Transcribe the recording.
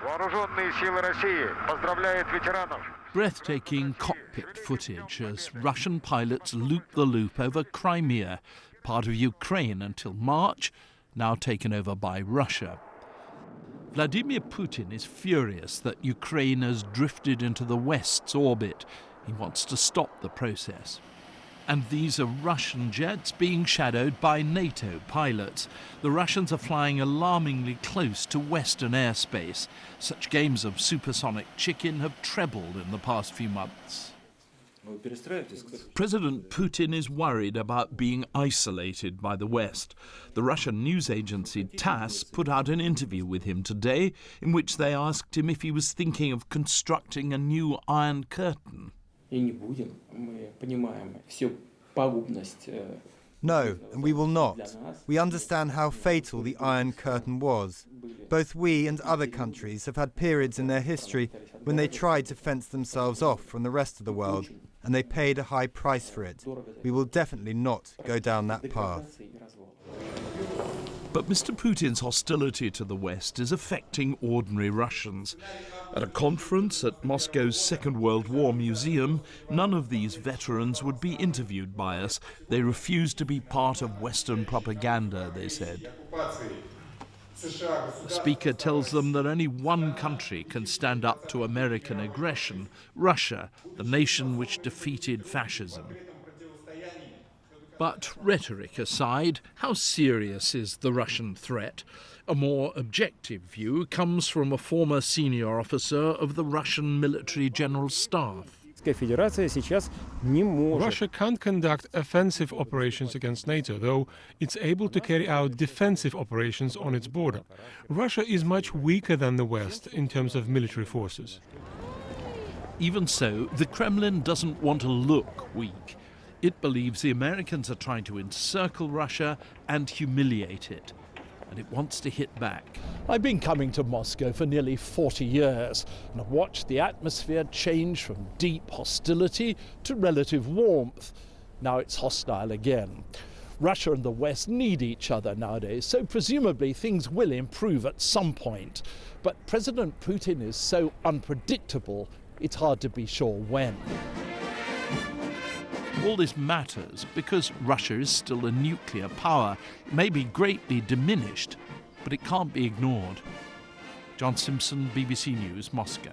Вооруженные силы России поздравляют ветеранов. Breathtaking cockpit footage as Russian pilots loop the loop over Crimea, part of Ukraine until March, now taken over by Russia. Vladimir Putin is furious that Ukraine has drifted into the West's orbit. He wants to stop the process. And these are Russian jets being shadowed by NATO pilots. The Russians are flying alarmingly close to Western airspace. Such games of supersonic chicken have trebled in the past few months. President Putin is worried about being isolated by the West. The Russian news agency TASS put out an interview with him today in which they asked him if he was thinking of constructing a new Iron Curtain. No, and we will not. We understand how fatal the Iron Curtain was. Both we and other countries have had periods in their history when they tried to fence themselves off from the rest of the world, and they paid a high price for it. We will definitely not go down that path. But Mr. Putin's hostility to the West is affecting ordinary Russians. At a conference at Moscow's Second World War Museum, none of these veterans would be interviewed by us. They refused to be part of Western propaganda, they said. The speaker tells them that only one country can stand up to American aggression, Russia, the nation which defeated fascism. But rhetoric aside, how serious is the Russian threat? A more objective view comes from a former senior officer of the Russian military general staff. Russia can't conduct offensive operations against NATO, though it's able to carry out defensive operations on its border. Russia is much weaker than the West in terms of military forces. Even so, the Kremlin doesn't want to look weak. It believes the Americans are trying to encircle Russia and humiliate it, and it wants to hit back. I've been coming to Moscow for nearly 40 years, and I've watched the atmosphere change from deep hostility to relative warmth. Now it's hostile again. Russia and the West need each other nowadays, so presumably things will improve at some point. But President Putin is so unpredictable, it's hard to be sure when. All this matters because Russia is still a nuclear power. It may be greatly diminished, but it can't be ignored. John Simpson, BBC News, Moscow.